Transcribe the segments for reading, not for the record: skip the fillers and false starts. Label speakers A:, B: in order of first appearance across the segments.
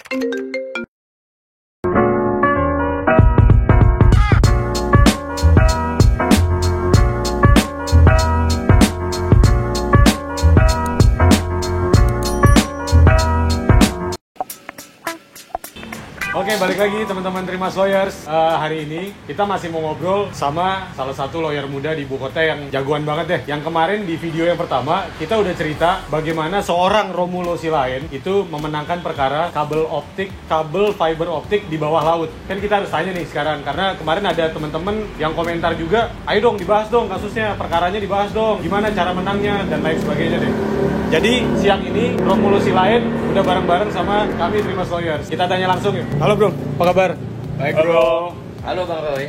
A: Oke, balik lagi teman-teman Trimas Lawyers. Hari ini kita masih mau ngobrol sama salah satu lawyer muda di ibu kota yang jagoan banget deh. Yang kemarin di video yang pertama kita udah cerita bagaimana seorang Romulo Silain itu memenangkan perkara kabel fiber optik di bawah laut. Kan kita harus tanya nih sekarang, karena kemarin ada teman-teman yang komentar juga, ayo dong dibahas dong kasusnya, perkaranya dibahas dong, gimana cara menangnya dan lain sebagainya deh. Jadi siang ini Romulo Silain udah bareng-bareng sama kami Trimas Lawyers. Kita tanya langsung yuk. Halo bro, apa kabar?
B: Baik bro. Halo Bang Roy.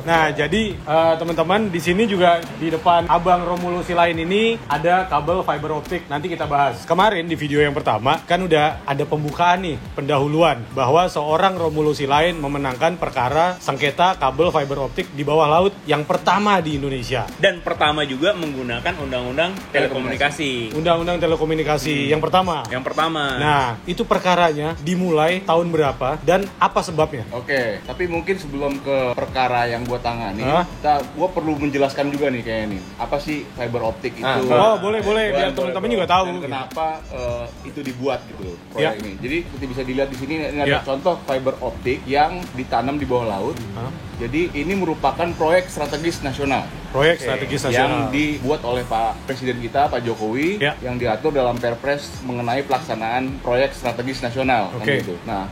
A: Nah, jadi teman-teman di sini juga di depan Abang Romulo Silain ini ada kabel fiber optik. Nanti kita bahas. Kemarin di video yang pertama kan udah ada pembukaan nih, pendahuluan bahwa seorang Romulo Silain memenangkan perkara sengketa kabel fiber optik di bawah laut yang pertama di Indonesia.
C: Dan pertama juga menggunakan undang-undang telekomunikasi.
A: Undang-undang telekomunikasi yang pertama.
C: Yang pertama.
A: Nah, itu perkaranya dimulai tahun berapa dan apa sebabnya?
B: Oke, tapi mungkin sebelum ke perkara yang gue tangani,
A: Hah?
B: gue perlu menjelaskan juga nih kayaknya nih, apa sih fiber optik itu?
A: Oh, boleh biar teman-teman juga tahu.
B: Dan kenapa itu dibuat gitu
A: Ya.
B: proyek ini. Jadi seperti bisa dilihat di sini ini ada
A: Ya.
B: contoh fiber optik yang ditanam di bawah laut. Jadi ini merupakan proyek strategis nasional.
A: Proyek strategis nasional
B: Yang dibuat oleh Pak Presiden kita, Pak Jokowi,
A: Ya.
B: yang diatur dalam Perpres mengenai pelaksanaan proyek strategis nasional. Kan
A: Oke.
B: gitu. Nah,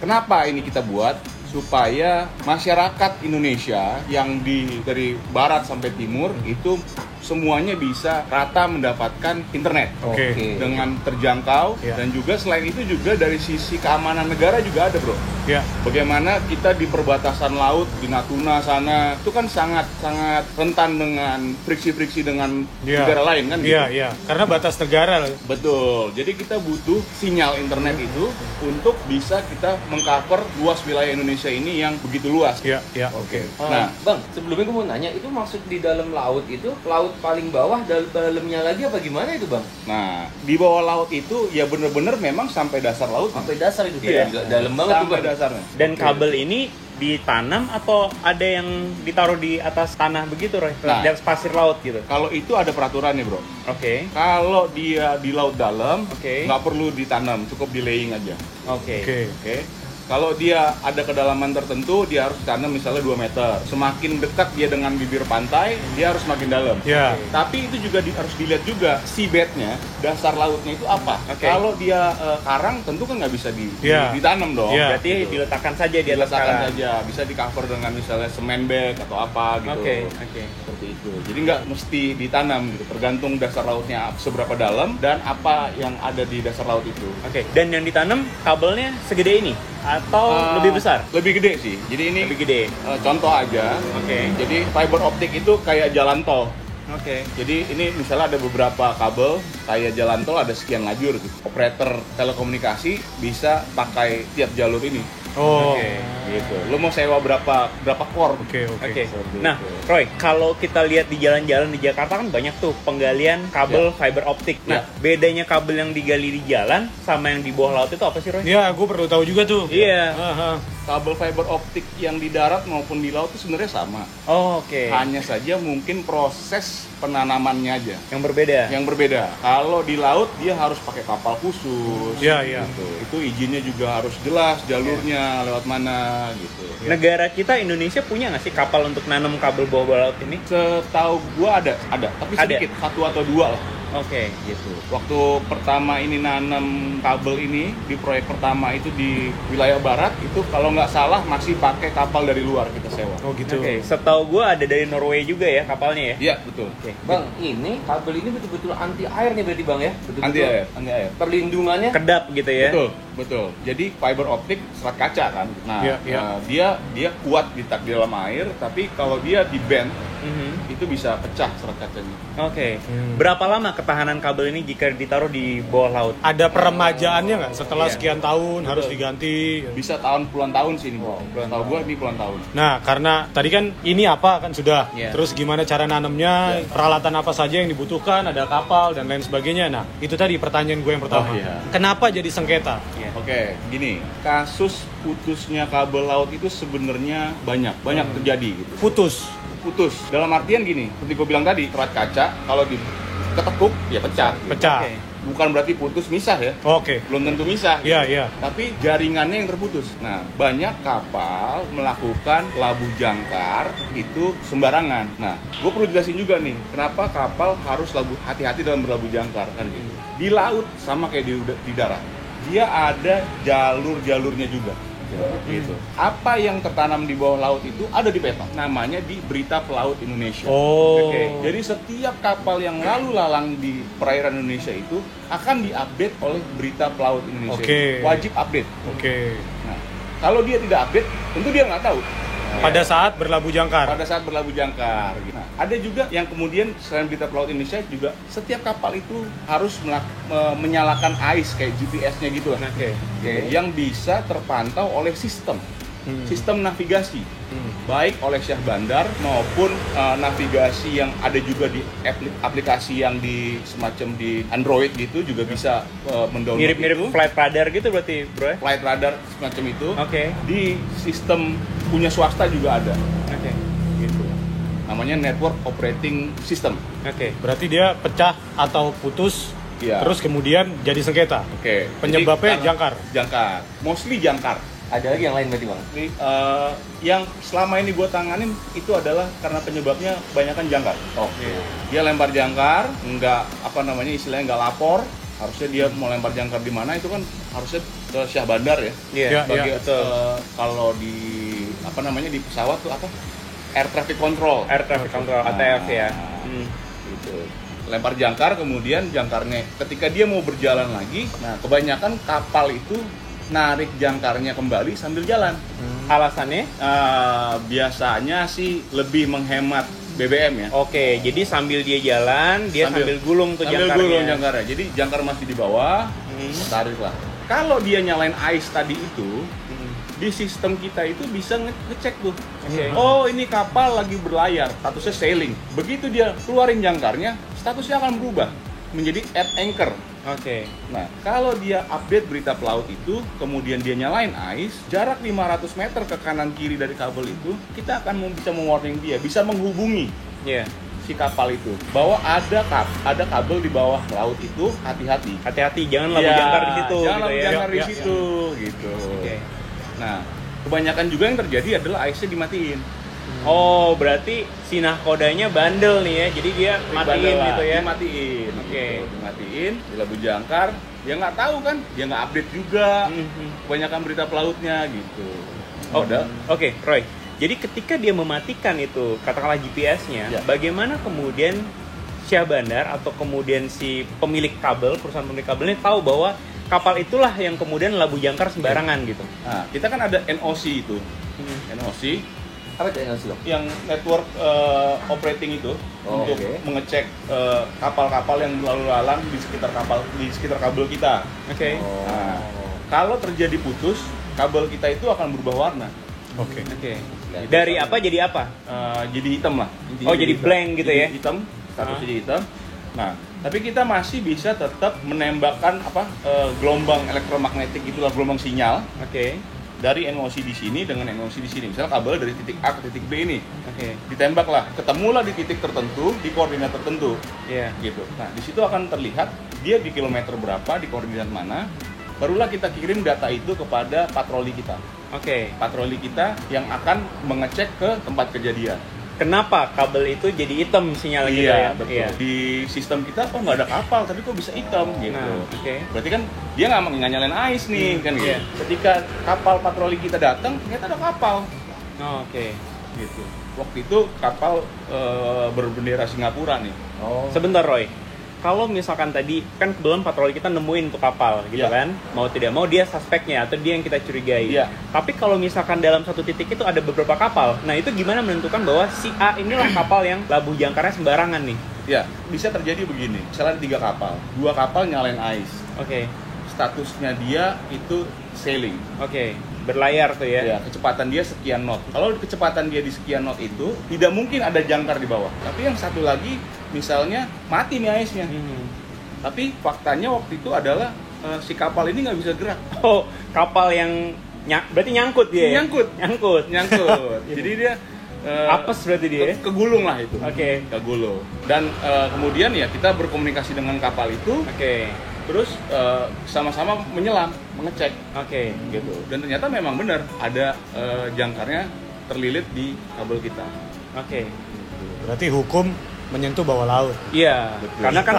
B: kenapa ini kita buat? Supaya masyarakat Indonesia yang dari barat sampai timur itu semuanya bisa rata mendapatkan internet.
A: Oke.
B: Dengan terjangkau.
A: Ya.
B: Dan juga selain itu juga dari sisi keamanan negara juga ada bro.
A: Ya.
B: Bagaimana kita di perbatasan laut di Natuna sana itu kan sangat rentan dengan friksi-friksi dengan
A: Ya.
B: negara lain kan gitu.
A: Iya. Karena batas negara.
B: Betul. Jadi kita butuh sinyal internet itu untuk bisa kita mengcover luas wilayah Indonesia ini yang begitu luas.
A: Iya.
B: Oke.
D: Nah,
B: Nah,
D: Bang, sebelumnya gue mau nanya, itu maksud di dalam laut itu, laut paling bawah, dalamnya lagi apa gimana itu, Bang?
B: nah di bawah laut itu ya bener-bener memang sampai dasar laut.
D: Sampai dasar itu,
B: Iya.
D: dalam banget tuh,
B: Sampai
D: Bang.
B: dasarnya.
C: Dan kabel ini ditanam atau ada yang ditaruh di atas tanah begitu, Roy?
B: Nah.
C: Di atas pasir laut gitu.
B: Kalau itu ada peraturannya bro.
C: Oke.
B: Kalau dia di laut dalam,
C: Oke.
B: nggak perlu ditanam, cukup di laying aja.
C: Oke.
B: Oke. Kalau dia ada kedalaman tertentu, dia harus tanam misalnya 2 meter. Semakin dekat dia dengan bibir pantai, dia harus makin dalam.
A: Ya.
B: Tapi itu juga harus dilihat juga seabednya, dasar lautnya itu apa.
C: Oke.
B: Kalau dia karang, tentu kan nggak bisa
A: Iya.
B: ditanam dong.
A: Iya.
C: Berarti diletakkan saja di atas
B: Diletakkan
C: karang.
B: saja, bisa di cover dengan misalnya semen bag atau apa gitu.
C: Oke.
B: Seperti itu. Jadi nggak mesti ditanam gitu, tergantung dasar lautnya seberapa dalam dan apa yang ada di dasar laut itu.
C: Oke. Dan yang ditanam kabelnya segede ini atau lebih besar?
B: Lebih gede sih. Jadi ini
C: Lebih gede.
B: contoh aja.
C: Oke.
B: Jadi fiber optik itu kayak jalan tol.
C: Oke.
B: Jadi ini misalnya ada beberapa kabel kayak jalan tol ada sekian lajur gitu. Operator telekomunikasi bisa pakai tiap jalur ini.
A: Oh.
C: Oke.
B: Gitu. Lo mau sewa berapa core?
A: Oke.
C: Oke.
B: Seperti
C: Nah,
B: itu.
C: Roy, kalau kita lihat di jalan-jalan di Jakarta kan banyak tuh penggalian kabel fiber optik. Nah, bedanya kabel yang digali di jalan sama yang di bawah laut itu apa sih, Roy?
A: Ya, gue perlu tahu juga tuh.
C: Iya.
A: Aha.
B: Kabel fiber optik yang di darat maupun di laut itu sebenarnya sama.
C: Oh, oke.
B: Hanya saja mungkin proses penanamannya aja
C: Yang berbeda.
B: yang berbeda. Kalau di laut dia harus pakai kapal khusus.
A: Iya, iya.
B: Gitu. Itu izinnya juga harus jelas jalurnya lewat mana gitu.
C: Negara kita Indonesia punya nggak sih kapal untuk nanam kabel bawah laut ini?
B: Setahu gua ada, tapi
C: Ada?
B: sedikit, 1 atau 2 lah.
C: Oke.
B: Gitu. Waktu pertama ini nanam kabel ini di proyek pertama itu di wilayah barat itu kalau nggak salah masih pakai kapal dari luar kita sewa.
A: Oh gitu.
C: Oke. Setahu gue ada dari Norway juga ya kapalnya ya.
B: Iya betul.
C: Oke.
D: Bang, ini kabel ini betul-betul anti air nih berarti, Bang ya? Betul-betul
B: Anti air.
D: perlindungannya.
C: Kedap gitu ya.
B: Betul. Jadi fiber optik serat kaca kan. Nah,
A: Iya, iya.
B: dia kuat di dalam air, tapi kalau dia di bend
C: Mhm.
B: itu bisa pecah serat kacanya.
C: Oke. Berapa lama ketahanan kabel ini jika ditaruh di bawah laut?
A: Ada peremajaannya nggak? Setelah
C: Iya.
A: sekian tahun harus
B: Betul.
A: diganti.
B: Bisa puluhan tahun sih ini. Tahu gua ini puluhan tahun.
A: Nah, karena tadi kan ini apa kan sudah.
C: Iya.
A: Terus gimana cara nanamnya, peralatan apa saja yang dibutuhkan, ada kapal dan lain sebagainya. Nah, itu tadi pertanyaan gue yang pertama.
B: Oh, iya.
A: Kenapa jadi sengketa?
C: Iya.
B: Oke, gini, kasus putusnya kabel laut itu sebenarnya banyak terjadi gitu. Putus. Dalam artian gini, seperti gue bilang tadi, serat kaca kalau diketekuk ya pecah.
A: Pecah.
C: Oke.
B: Bukan berarti putus misah ya.
A: Oke.
B: Belum tentu misah.
A: Iya, iya.
B: Tapi jaringannya yang terputus. Nah, banyak kapal melakukan labuh jangkar itu sembarangan. Nah, gue perlu jelasin juga nih, kenapa kapal harus hati-hati dalam berlabuh jangkar kan gitu. Di laut sama kayak di darat, dia ada jalur-jalurnya juga. Gitu. Apa yang tertanam di bawah laut itu ada di peta. Namanya di Berita Pelaut Indonesia.
A: Oh.
B: Oke. Jadi setiap kapal yang lalu lalang di perairan Indonesia itu akan diupdate oleh Berita Pelaut Indonesia.
A: Oke.
B: Wajib update.
A: Oke.
B: Nah, kalau dia tidak update, tentu dia nggak tahu.
A: Pada saat berlabuh jangkar.
B: Pada saat berlabuh jangkar. Nah, ada juga yang kemudian selain Berita Pelaut Indonesia juga setiap kapal itu harus menyalakan AIS kayak GPS-nya gitu lah.
C: Oke.
B: Yang bisa terpantau oleh sistem navigasi, baik oleh Syah Bandar maupun navigasi yang ada juga di aplikasi yang di semacam di Android gitu juga bisa mendownload.
C: Mirip-mirip
B: itu.
C: flight radar gitu berarti, bro?
B: Flight radar semacam itu.
C: Oke.
B: Di sistem punya swasta juga ada.
C: Oke.
B: Gitu. Namanya Network Operating System.
C: Oke.
A: Berarti dia pecah atau putus,
B: Iya.
A: terus kemudian jadi sengketa.
B: Oke.
A: Penyebabnya
B: Jadi,
A: jangkar.
B: Jangkar. Mostly jangkar.
D: Ada lagi yang lain berarti bang?
B: Jadi, yang selama ini gua tanganin itu adalah karena penyebabnya kebanyakan jangkar.
D: Oke.
B: Dia lempar jangkar, istilahnya nggak lapor. Harusnya dia mau lempar jangkar di mana itu kan harusnya ke Syah Bandar ya.
C: Iya,
B: Sebagai,
C: betul.
B: kalau di di pesawat tuh apa? Air Traffic Control.
C: Air Traffic Control, ATF ya.
B: Gitu. Lempar jangkar, kemudian jangkarnya ketika dia mau berjalan lagi, nah kebanyakan kapal itu narik jangkarnya kembali sambil jalan.
C: Alasannya?
B: Biasanya sih lebih menghemat BBM ya.
C: Oke, jadi sambil dia jalan, dia sambil gulung tuh
B: sambil
C: jangkarnya.
B: gulung jangkarnya. Jadi jangkar masih di bawah, tarik lah. Kalau dia nyalain AIS tadi itu, di sistem kita itu bisa ngecek tuh.
C: Oke.
B: Oh, ini kapal lagi berlayar, statusnya sailing. Begitu dia keluarin jangkarnya, statusnya akan berubah menjadi at anchor.
C: Oke.
B: Nah, kalau dia update berita pelaut itu, kemudian dia nyalain AIS, jarak 500 meter ke kanan kiri dari kabel itu, kita akan bisa mewarning dia, bisa menghubungi
C: Iya.
B: si kapal itu bahwa ada kabel di bawah laut itu, hati-hati.
C: Hati-hati, jangan labuh
B: Iya,
C: jangkar di situ
B: jangan
C: gitu
B: labuh
C: ya.
B: jangkar di
A: Ya,
B: situ gitu.
C: Oke.
B: Nah, kebanyakan juga yang terjadi adalah AIS-nya dimatiin.
C: Oh, berarti si nahkodanya bandel nih ya. Jadi dia matiin
B: Bandel lah,
C: gitu ya.
B: Dimatiin.
C: Oke.
B: Gitu. Dimatiin, di labuh jangkar, dia nggak tahu kan, dia nggak update juga. Kebanyakan berita pelautnya gitu.
C: Oh,
B: Udah.
C: Oke, Roy. Jadi ketika dia mematikan itu, katakanlah GPS-nya,
B: Ya.
C: bagaimana kemudian Syah Bandar atau kemudian si pemilik kabel, perusahaan pemilik kabelnya tahu bahwa kapal itulah yang kemudian labuh jangkar sembarangan gitu?
B: Nah, kita kan ada NOC itu. NOC
D: Apa itu yang sih?
B: yang network operating itu
D: Oh,
B: untuk
D: oke.
B: mengecek kapal-kapal yang lalu lalang di sekitar kabel kita.
C: Oke.
B: Nah, kalau terjadi putus, kabel kita itu akan berubah warna.
A: Oke.
C: Oke. Dari apa jadi apa?
B: Jadi hitam lah. Intinya
C: Oh, jadi blank gitu
B: jadi
C: ya?
B: Hitam, statusnya jadi hitam. Nah, tapi kita masih bisa tetap menembakkan gelombang elektromagnetik, itulah gelombang sinyal
C: Oke.
B: dari NOC di sini dengan NOC di sini. Misalnya kabel dari titik A ke titik B ini
C: Oke.
B: ditembaklah, ketemulah di titik tertentu, di koordinat tertentu,
C: Iya.
B: gitu. Nah, di situ akan terlihat dia di kilometer berapa, di koordinat mana. Barulah kita kirim data itu kepada patroli kita.
C: Oke.
B: Patroli kita yang akan mengecek ke tempat kejadian.
C: Kenapa kabel itu jadi hitam sinyal gitu ya?
B: betul.
C: Iya.
B: Di sistem kita kok nggak ada kapal, tapi kok bisa hitam gitu.
C: Nah, oke.
B: Berarti kan dia nggak nyalain AIS nih, kan gitu.
C: Iya.
B: Ketika kapal patroli kita datang, ternyata ada kapal,
C: Oh, oke.
B: gitu. Waktu itu kapal berbendera Singapura nih.
D: Oh.
C: Sebentar Roy, kalau misalkan tadi kan kebetulan patroli kita nemuin tuh kapal gitu
B: Iya.
C: kan, mau tidak mau dia suspeknya atau dia yang kita curigai.
B: Iya.
C: Tapi kalau misalkan dalam satu titik itu ada beberapa kapal, nah itu gimana menentukan bahwa si A inilah kapal yang labuh jangkarnya sembarangan nih?
B: Ya, bisa terjadi begini. Misalnya ada 3 kapal, 2 kapal nyalain AIS.
C: Oke,
B: Statusnya dia itu sailing.
C: oke, berlayar tuh ya.
B: Ya, kecepatan dia sekian knot. Kalau kecepatan dia di sekian knot itu, tidak mungkin ada jangkar di bawah. Tapi yang satu lagi, misalnya mati nih AIS-nya.
C: Hmm.
B: Tapi faktanya waktu itu adalah si kapal ini nggak bisa gerak.
C: Oh, kapal yang berarti nyangkut dia. Ya?
B: Nyangkut.
C: Nyangkut.
B: Jadi dia
C: apes berarti dia.
B: Kegulung lah itu.
C: Oke.
B: Kegulung. Dan kemudian ya kita berkomunikasi dengan kapal itu.
C: Oke.
B: Terus sama-sama menyelam, mengecek.
C: Oke.
B: Gitu. Dan ternyata memang benar ada jangkarnya terlilit di kabel kita.
C: Oke.
A: Berarti hukum menyentuh bawah laut.
C: Iya,
B: Betul.
C: karena kan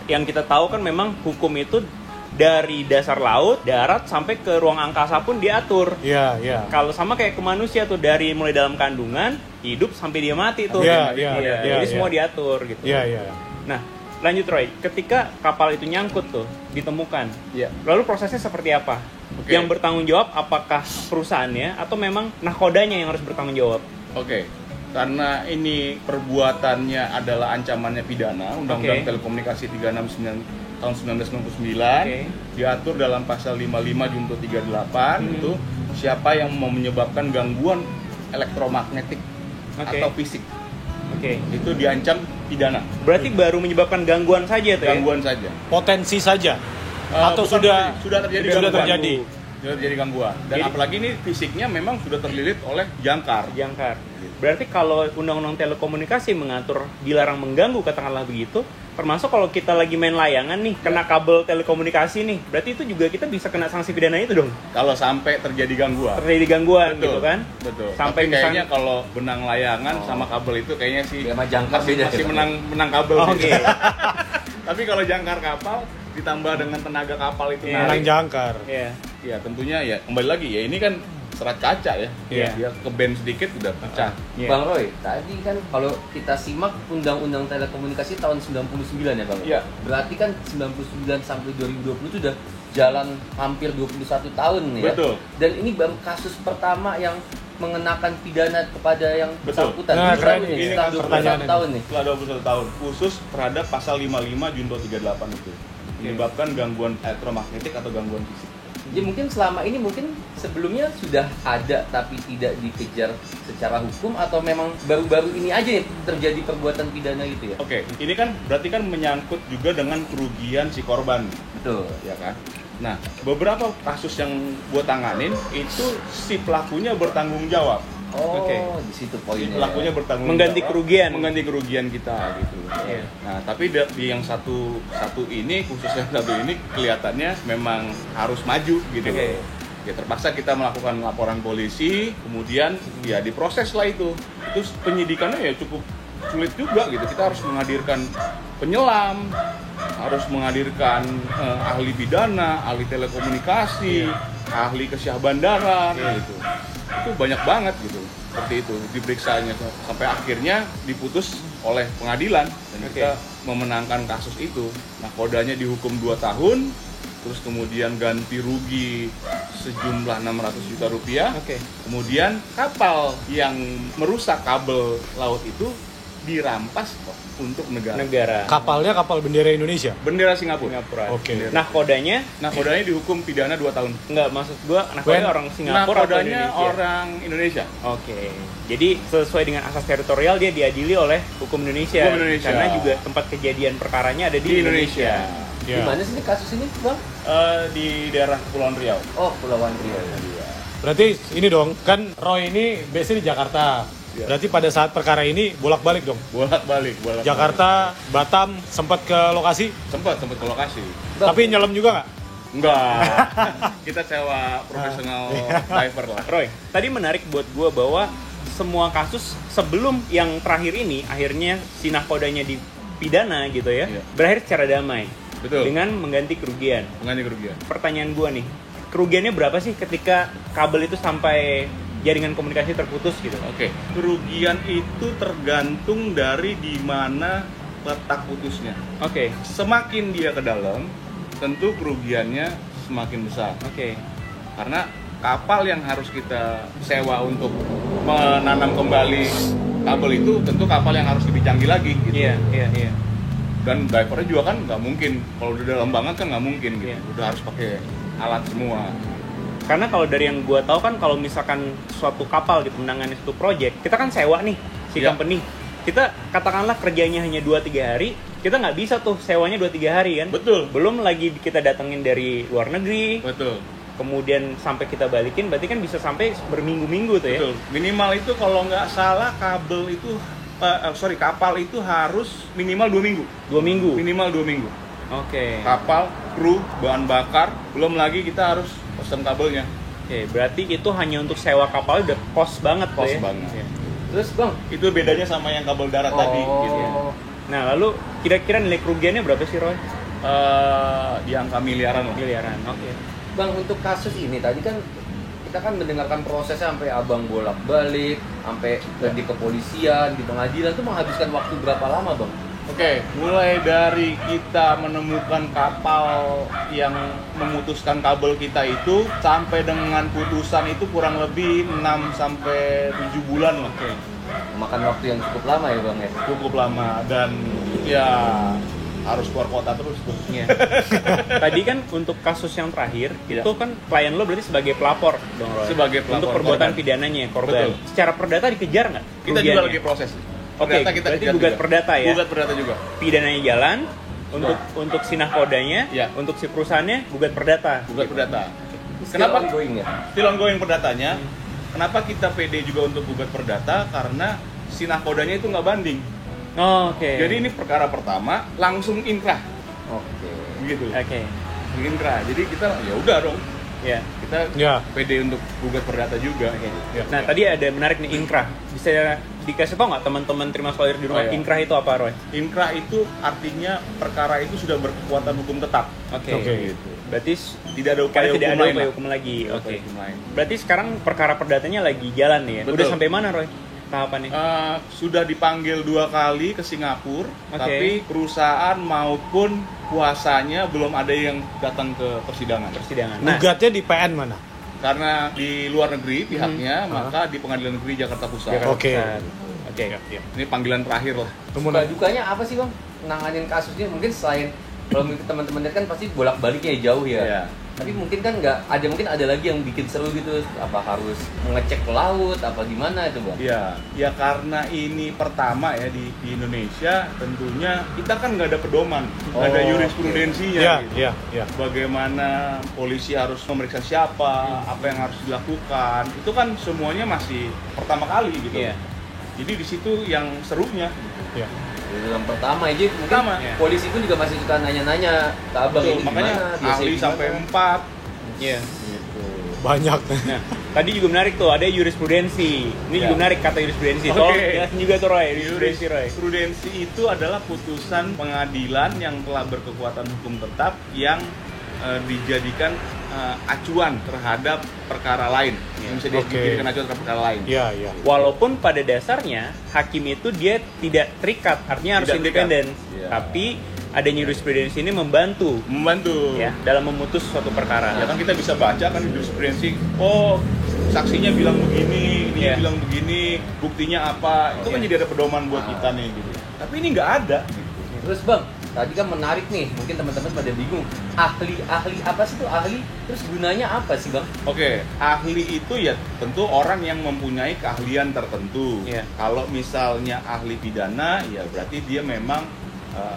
C: yang kita tahu kan memang hukum itu dari dasar laut, darat sampai ke ruang angkasa pun diatur.
A: Iya, iya.
C: Kalau sama kayak ke manusia tuh dari mulai dalam kandungan, hidup sampai dia mati tuh.
A: Iya, iya, iya,
C: Jadi
A: iya.
C: semua diatur gitu.
A: Iya, iya.
C: Nah, lanjut Roy, ketika kapal itu nyangkut tuh, ditemukan.
B: Iya.
C: Lalu prosesnya seperti apa?
B: Oke.
C: Yang bertanggung jawab apakah perusahaannya atau memang nahkodanya yang harus bertanggung jawab?
B: Oke. Karena ini perbuatannya adalah ancamannya pidana, Undang-Undang
C: Oke.
B: Telekomunikasi 369 tahun 1969
C: Oke.
B: diatur dalam pasal 55 junto 38 itu siapa yang mau menyebabkan gangguan elektromagnetik
C: Oke.
B: atau fisik
C: Oke.
B: itu diancam pidana.
C: Berarti baru menyebabkan gangguan saja tuh ya?
B: Gangguan saja.
A: Potensi saja. Atau
B: Bukan
A: sudah
B: terjadi
A: sudah
B: gangguan.
A: terjadi.
B: Sudah terjadi gangguan. Dan
C: Jadi-
B: apalagi ini fisiknya memang sudah terlilit oleh jangkar.
C: Jangkar. Berarti kalau Undang-Undang Telekomunikasi mengatur dilarang mengganggu, katakanlah begitu, termasuk kalau kita lagi main layangan nih, kena kabel telekomunikasi nih, berarti itu juga kita bisa kena sanksi pidana itu dong?
B: Kalau sampai terjadi gangguan.
C: Terjadi gangguan gitu kan?
B: Betul.
C: Sampai
B: Tapi kayaknya
C: misalnya-
B: kalau benang layangan sama kabel itu kayaknya sih
D: Sama jangkar
B: masih,
D: beda
B: masih
D: ya, Pak?
B: menang kabel.
C: Oh,
B: sih.
C: oke.
B: Tapi kalau jangkar kapal ditambah dengan tenaga kapal itu
C: Iya.
A: menang
B: narik,
A: jangkar.
C: Iya.
B: ya tentunya ya kembali lagi ya ini kan serat kaca ya.
C: Iya.
B: Dia keben sedikit udah pecah.
C: Iya.
D: Bang Roy, tadi kan kalau kita simak Undang-Undang Telekomunikasi tahun 99 ya Bang?
B: Iya.
D: Berarti kan 99 sampai 2020 itu udah jalan hampir 21 tahun nih ya?
B: Betul.
D: Dan ini baru kasus pertama yang mengenakan pidana kepada yang
B: Betul.
D: bersangkutan.
A: Nah,
D: Ini
A: keren
D: baru nih,
B: ini
D: setelah
B: kan
D: 21
A: pertanyaannya.
D: tahun nih.
B: Setelah 21 tahun khusus terhadap pasal 55 junto 38 itu menyebabkan gangguan elektromagnetik atau gangguan fisik.
D: Jadi mungkin selama ini mungkin sebelumnya sudah ada tapi tidak dikejar secara hukum atau memang baru-baru ini aja nih terjadi perbuatan pidana gitu ya?
B: Oke, ini kan berarti kan menyangkut juga dengan kerugian si korban.
D: Betul.
B: Ya kan? Nah, beberapa kasus yang gue tanganin itu si pelakunya bertanggung jawab.
D: Oh,
C: Oke.
D: di situ
B: Si
D: poinnya.
B: pelakunya bertanggung
C: Mengganti
B: jawab,
C: kerugian.
B: mengganti kerugian kita gitu.
C: Iya.
B: Nah, tapi di yang satu ini khusus yang satu ini kelihatannya memang harus maju gitu.
C: Oke.
B: Ya terpaksa kita melakukan laporan polisi, kemudian ya diproses lah itu. Itu penyidikannya ya cukup sulit juga gitu. Kita harus menghadirkan penyelam, harus menghadirkan ahli pidana, ahli telekomunikasi, ahli kesyahbandaran gitu. Itu banyak banget gitu. Seperti itu diperiksanya sampai akhirnya diputus oleh pengadilan dan
C: Oke.
B: kita memenangkan kasus itu. Nah, kodanya dihukum 2 tahun, terus kemudian ganti rugi sejumlah 600 juta rupiah.
C: Oke.
B: Kemudian kapal yang merusak kabel laut itu dirampas kok untuk negara.
A: Kapalnya kapal bendera Indonesia.
B: Bendera Singapura.
C: Singapura.
A: Oke.
C: Nah, kodanya
B: Nah, kodanya dihukum pidana 2 tahun.
C: enggak, maksud gua kodanya orang
B: Nah,
C: Singapura atau
B: kodanya
C: Indonesia?
B: orang Indonesia.
C: Oke. Jadi sesuai dengan asas teritorial dia diadili oleh hukum Indonesia.
B: Hukum Indonesia.
C: Karena juga tempat kejadian perkaranya ada di
B: Di Indonesia.
D: Di
A: Ya.
D: mana sih ini kasus ini, Bang?
B: Di daerah Kepulauan Riau.
D: Oh, Pulauan Riau.
A: Berarti ini dong, kan Roy ini biasanya di Jakarta.
B: Ya.
A: Berarti pada saat perkara ini bolak-balik dong.
B: Bolak-balik.
A: Jakarta, Batam, sempat ke lokasi,
B: sempat ke lokasi.
A: tapi nyelam juga nggak?
B: Enggak. Kita sewa profesional diver lah.
C: Roy, tadi menarik buat gua bahwa semua kasus sebelum yang terakhir ini akhirnya si nahkodanya dipidana gitu ya,
B: Iya.
C: berakhir secara damai.
B: Betul.
C: Dengan mengganti kerugian.
B: Mengganti kerugian.
C: Pertanyaan gua nih, kerugiannya berapa sih ketika kabel itu sampai jaringan komunikasi terputus gitu?
B: Oke, kerugian itu tergantung dari di mana letak putusnya.
C: Oke.
B: Semakin dia ke dalam, tentu kerugiannya semakin besar.
C: Oke.
B: Karena kapal yang harus kita sewa untuk menanam kembali kabel itu tentu kapal yang harus lebih canggih lagi gitu.
C: Iya.
B: Dan divernya juga kan nggak mungkin, kalau udah dalam banget kan nggak mungkin gitu.
C: Iya.
B: Udah harus pakai alat semua.
C: Karena kalau dari yang gue tahu kan kalau misalkan suatu kapal gitu menangani suatu project, kita kan sewa nih si
B: Iya.
C: company. kita katakanlah kerjanya hanya 2-3 hari, kita nggak bisa tuh sewanya 2-3 hari kan.
B: Betul.
C: Belum lagi kita datengin dari luar negeri,
B: Betul.
C: kemudian sampai kita balikin, berarti kan bisa sampai berminggu-minggu tuh ya.
B: Betul. Minimal itu kalau nggak salah kabel itu kapal itu harus minimal 2 minggu.
C: 2 minggu.
B: Minimal 2 minggu.
C: Oke.
B: Kapal, kru, bahan bakar, belum lagi kita harus pesan kabelnya.
C: Oke, berarti itu hanya untuk sewa kapal udah cost banget tuh
B: Cost
C: ya.
B: banget.
C: Iya.
D: Terus bang,
B: Itu bedanya sama yang kabel darat tadi. Gitu ya.
C: Nah, lalu kira-kira nilai kerugiannya berapa sih, Roy?
B: Di angka miliaran lah.
C: Miliaran. Oke.
D: bang untuk kasus ini tadi kan kita kan mendengarkan prosesnya sampai abang bolak-balik, sampai di kepolisian, di pengadilan tuh menghabiskan waktu berapa lama bang?
B: Oke, mulai dari kita menemukan kapal yang memutuskan kabel kita itu sampai dengan putusan itu kurang lebih 6 sampai 7 bulan lah.
C: Oke.
D: Makan waktu yang cukup lama ya bang ya?
B: Cukup lama dan ya harus keluar kota terus tuh.
C: Iya. Tadi kan untuk kasus yang terakhir,
B: Iya.
C: itu kan klien lo berarti sebagai pelapor dong, Roy.
B: Sebagai pelapor,
C: untuk perbuatan
B: korban.
C: pidananya korban.
B: Betul.
C: Secara perdata dikejar nggak?
B: Kita juga
C: kerugiannya?
B: lagi proses.
C: Oke,
B: Perdata kita
C: berarti
B: kejar
C: gugat
B: juga.
C: perdata ya?
B: Gugat perdata juga.
C: Pidananya jalan, untuk si nahkodanya,
B: Iya.
C: untuk si perusahaannya gugat perdata.
B: Gugat perdata.
D: Still
B: Kenapa?
D: ongoing ya?
B: Still ongoing perdatanya. Kenapa kita pede juga untuk gugat perdata? Karena si nahkodanya itu nggak banding.
C: Oh, oke.
B: Jadi ini perkara pertama langsung inkrah,
D: Oke.
B: begitu.
C: Oke.
B: Inkrah. Jadi kita ya udah dong.
C: Ya.
B: Kita
A: Ya.
B: pede untuk gugat perdata juga. Ya.
C: Nah, tadi ada menarik nih inkrah. Bisa dikasih tau nggak teman-teman terima lawyer di rumah,
B: Oh, iya.
C: inkrah itu apa, Roy?
B: Inkrah itu artinya perkara itu sudah berkekuatan hukum tetap.
C: Oke.
A: Oke.
B: Gitu.
C: Berarti
B: Tidak ada upaya
C: karena tidak
B: hukum
C: ada
B: lain.
C: upaya
B: lah.
C: hukum lagi.
B: Tidak ada
C: Oke.
B: upaya hukum lain.
C: Berarti sekarang perkara perdatanya lagi jalan nih ya.
B: Betul.
C: Udah sampai mana, Roy? Tahapannya?
B: Sudah dipanggil 2 kali ke Singapura,
C: Oke.
B: tapi perusahaan maupun kuasanya belum ada yang datang ke persidangan.
C: Persidangan. Nah,
A: Gugatnya di PN mana?
B: Karena di luar negeri pihaknya, maka di Pengadilan Negeri Jakarta Pusat.
C: Jakarta
A: Oke.
C: Pusat. Oke.
B: Ini panggilan terakhir lah.
D: Suka dukanya apa sih bang? Nanganin kasusnya mungkin selain kalau mungkin teman-teman kan pasti bolak-baliknya jauh ya.
B: Iya.
D: Tapi mungkin kan mungkin ada lagi yang bikin seru gitu. Apa harus mengecek ke laut? Apa gimana itu bang?
B: Iya, ya karena ini pertama ya di Indonesia, tentunya kita kan nggak ada pedoman, nggak ada
D: Oh,
B: jurisprudensinya.
A: Ya,
B: gitu.
A: ya, ya.
B: Bagaimana polisi harus memeriksa siapa, apa yang harus dilakukan, itu kan semuanya masih pertama kali gitu.
C: Iya.
B: Jadi di situ yang serunya.
A: Ya.
D: Di dalam pertama aja mungkin
B: Pertama.
D: polisi pun juga masih suka nanya-nanya ke abang
B: Betul,
D: ini
B: makanya
D: gimana, biasanya
B: ahli
D: gimana.
B: sampai 4
C: Iya.
B: gitu.
A: Banyak.
C: Nah, tadi juga menarik tuh, ada jurisprudensi. Ini
B: Ya.
C: juga menarik kata jurisprudensi.
B: Oke.
C: Tolong jelasin juga tuh, Roy. Jurisprudensi, Roy.
B: Jurisprudensi itu adalah putusan pengadilan yang telah berkekuatan hukum tetap yang dijadikan acuan terhadap perkara lain. Yang bisa
A: Oke.
B: dijadikan acuan terhadap perkara lain.
A: Ya, ya.
C: Walaupun pada dasarnya hakim itu dia tidak terikat, artinya harus
B: Tidak terikat.
C: independen.
B: Iya.
C: Tapi adanya jurisprudensi ini membantu
B: Membantu.
C: ya dalam memutus suatu perkara.
B: Ya kan kita bisa baca kan di jurisprudensi, oh saksinya bilang begini,
C: Iya.
B: dia bilang begini, buktinya apa? Itu kan
C: Iya.
B: jadi ada pedoman buat kita nih gitu. Tapi ini nggak ada.
D: Terus bang, tadi kan menarik nih, mungkin teman-teman pada bingung. Ahli apa sih tuh ahli? Terus gunanya apa sih bang?
B: Oke, ahli itu ya tentu orang yang mempunyai keahlian tertentu.
C: Iya.
B: Kalau misalnya ahli pidana, ya berarti dia memang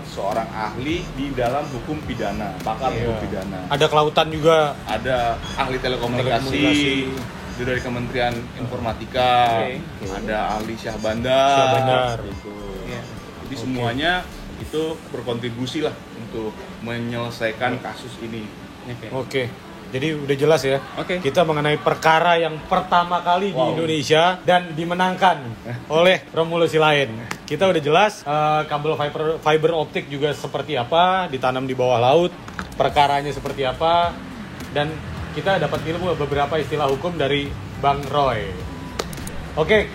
B: seorang ahli di dalam hukum pidana, pakar
A: Iya.
B: hukum pidana.
A: Ada kelautan juga.
B: Ada ahli telekomunikasi,
A: Telekomunikasi.
B: itu dari Kementerian Informatika,
C: Oke.
B: ada ahli syah bandar,
A: Syah bandar.
B: gitu.
C: Iya.
B: Jadi
A: Oke.
B: semuanya itu berkontribusi lah untuk menyelesaikan kasus ini.
C: Oke.
A: Oke. Jadi udah jelas ya.
C: Oke.
A: Kita mengenai perkara yang pertama kali di
B: Wow.
A: Indonesia dan dimenangkan oleh Romulus Silain. Kita udah jelas kabel fiber optik juga seperti apa, ditanam di bawah laut, perkaranya seperti apa, dan kita dapat ilmu beberapa istilah hukum dari Bang Roy. Oke,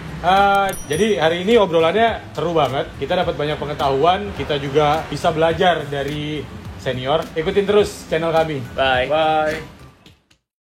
A: jadi hari ini obrolannya seru banget. Kita dapat banyak pengetahuan, kita juga bisa belajar dari senior. Ikutin terus channel kami.
C: Bye.
B: Bye.